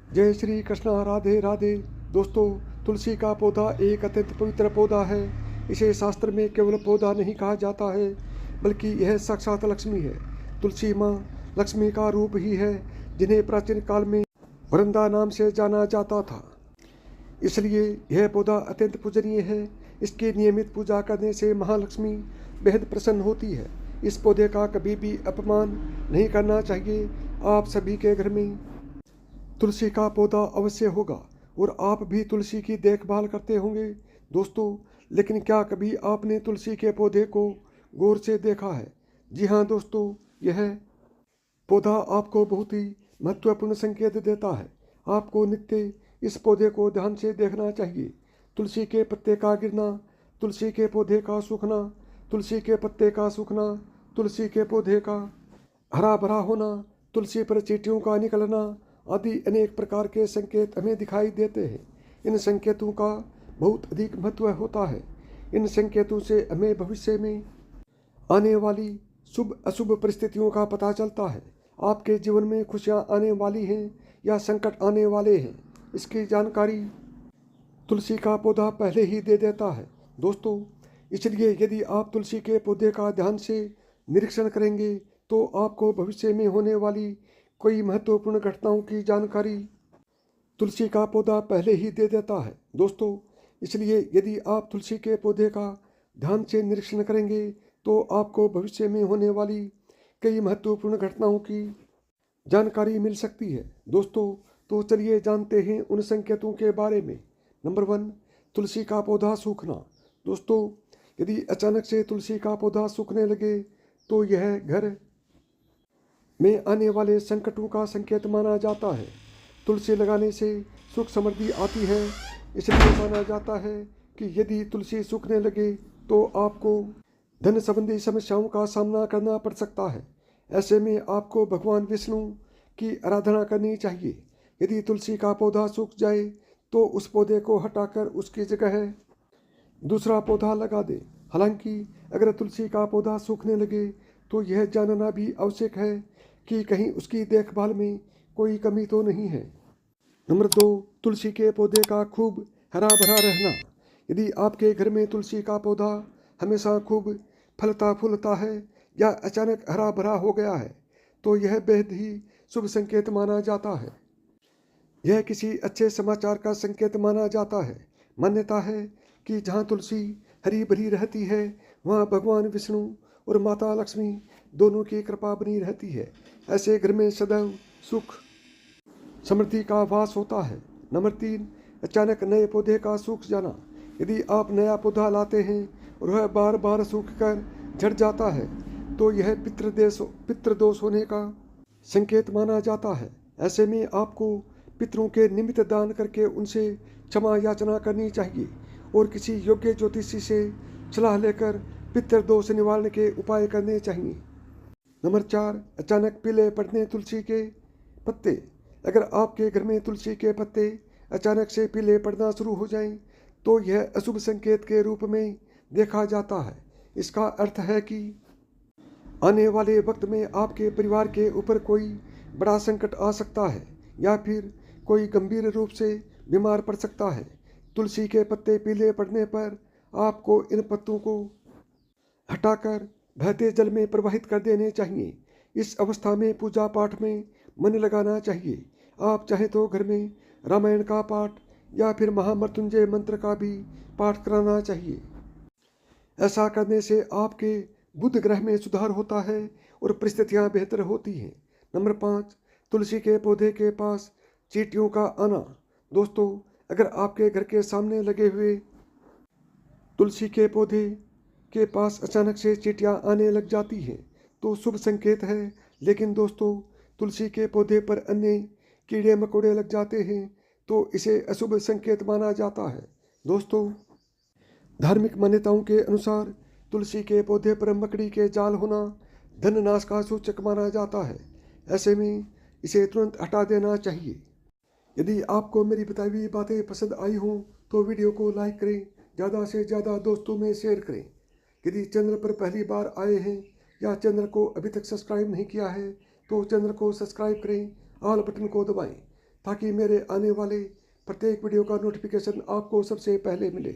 जय श्री कृष्णा, राधे राधे। दोस्तों, तुलसी का पौधा एक अत्यंत पवित्र पौधा है। इसे शास्त्र में केवल पौधा नहीं कहा जाता है, बल्कि यह साक्षात लक्ष्मी है। तुलसी माँ लक्ष्मी का रूप ही है, जिन्हें प्राचीन काल में वृंदा नाम से जाना जाता था। इसलिए यह पौधा अत्यंत पूजनीय है। इसकी नियमित पूजा करने से महालक्ष्मी बेहद प्रसन्न होती है। इस पौधे का कभी भी अपमान नहीं करना चाहिए। आप सभी के घर में तुलसी का पौधा अवश्य होगा और आप भी तुलसी की देखभाल करते होंगे दोस्तों। लेकिन क्या कभी आपने तुलसी के पौधे को गौर से देखा है? जी हाँ दोस्तों, यह पौधा आपको बहुत ही महत्वपूर्ण संकेत देता है। आपको नित्य इस पौधे को ध्यान से देखना चाहिए। तुलसी के पत्ते का गिरना, तुलसी के पौधे का सूखना, तुलसी के पत्ते का सूखना, तुलसी के पौधे का हरा भरा होना, तुलसी पर चींटियों का निकलना आदि अनेक प्रकार के संकेत हमें दिखाई देते हैं। इन संकेतों का बहुत अधिक महत्व होता है। इन संकेतों से हमें भविष्य में आने वाली शुभ अशुभ परिस्थितियों का पता चलता है। आपके जीवन में खुशियां आने वाली हैं या संकट आने वाले हैं, इसकी जानकारी तुलसी का पौधा पहले ही दे देता है दोस्तों। इसलिए यदि आप तुलसी के पौधे का ध्यान से निरीक्षण करेंगे तो आपको भविष्य में होने वाली कोई महत्वपूर्ण घटनाओं की जानकारी तुलसी का पौधा पहले ही दे देता है दोस्तों। इसलिए यदि आप तुलसी के पौधे का ध्यान से निरीक्षण करेंगे तो आपको भविष्य में होने वाली कई महत्वपूर्ण घटनाओं की जानकारी मिल सकती है दोस्तों। तो चलिए जानते हैं उन संकेतों के बारे में। नंबर 1, तुलसी का पौधा सूखना। दोस्तों, यदि अचानक से तुलसी का पौधा सूखने लगे तो यह घर में आने वाले संकटों का संकेत माना जाता है। तुलसी लगाने से सुख समृद्धि आती है। इसलिए माना जाता है कि यदि तुलसी सूखने लगे तो आपको धन संबंधी समस्याओं का सामना करना पड़ सकता है। ऐसे में आपको भगवान विष्णु की आराधना करनी चाहिए। यदि तुलसी का पौधा सूख जाए तो उस पौधे को हटाकर उसकी जगह दूसरा पौधा लगा दें। हालांकि अगर तुलसी का पौधा सूखने लगे तो यह जानना भी आवश्यक है कि कहीं उसकी देखभाल में कोई कमी तो नहीं है। नंबर 2, तुलसी के पौधे का खूब हरा भरा रहना। यदि आपके घर में तुलसी का पौधा हमेशा खूब फलता फूलता है या अचानक हरा भरा हो गया है तो यह बेहद ही शुभ संकेत माना जाता है। यह किसी अच्छे समाचार का संकेत माना जाता है। मान्यता है कि जहाँ तुलसी हरी भरी रहती है वहाँ भगवान विष्णु और माता लक्ष्मी दोनों की कृपा बनी रहती है। ऐसे घर में सदैव सुख समृद्धि का वास होता है। नंबर 3, अचानक नए पौधे का सूख जाना। यदि आप नया पौधा लाते हैं और वह बार बार सूख कर झड़ जाता है तो यह पितृदोष होने का संकेत माना जाता है। ऐसे में आपको पितरों के निमित्त दान करके उनसे क्षमा याचना करनी चाहिए और किसी योग्य ज्योतिषी से सलाह लेकर पितृदोष निवारण के उपाय करने चाहिए। नंबर 4, अचानक पीले पड़ने तुलसी के पत्ते। अगर आपके घर में तुलसी के पत्ते अचानक से पीले पड़ना शुरू हो जाएं तो यह अशुभ संकेत के रूप में देखा जाता है। इसका अर्थ है कि आने वाले वक्त में आपके परिवार के ऊपर कोई बड़ा संकट आ सकता है या फिर कोई गंभीर रूप से बीमार पड़ सकता है। तुलसी के पत्ते पीले पड़ने पर आपको इन पत्तों को हटाकर बहते जल में प्रवाहित कर देने चाहिए। इस अवस्था में पूजा पाठ में मन लगाना चाहिए। आप चाहे तो घर में रामायण का पाठ या फिर महामृत्युंजय मंत्र का भी पाठ कराना चाहिए। ऐसा करने से आपके बुध ग्रह में सुधार होता है और परिस्थितियां बेहतर होती हैं। नंबर 5, तुलसी के पौधे के पास चींटियों का आना। दोस्तों, अगर आपके घर के सामने लगे हुए तुलसी के पौधे के पास अचानक से चींटियां आने लग जाती हैं तो शुभ संकेत है। लेकिन दोस्तों, तुलसी के पौधे पर अन्य कीड़े मकोड़े लग जाते हैं तो इसे अशुभ संकेत माना जाता है। दोस्तों, धार्मिक मान्यताओं के अनुसार तुलसी के पौधे पर मकड़ी के जाल होना धन नाश का सूचक माना जाता है। ऐसे में इसे तुरंत हटा देना चाहिए। यदि आपको मेरी बताई हुई बातें पसंद आई हों तो वीडियो को लाइक करें, ज़्यादा से ज़्यादा दोस्तों में शेयर करें। यदि चैनल पर पहली बार आए हैं या चैनल को अभी तक सब्सक्राइब नहीं किया है तो चैनल को सब्सक्राइब करें, ऑल बटन को दबाएं ताकि मेरे आने वाले प्रत्येक वीडियो का नोटिफिकेशन आपको सबसे पहले मिले।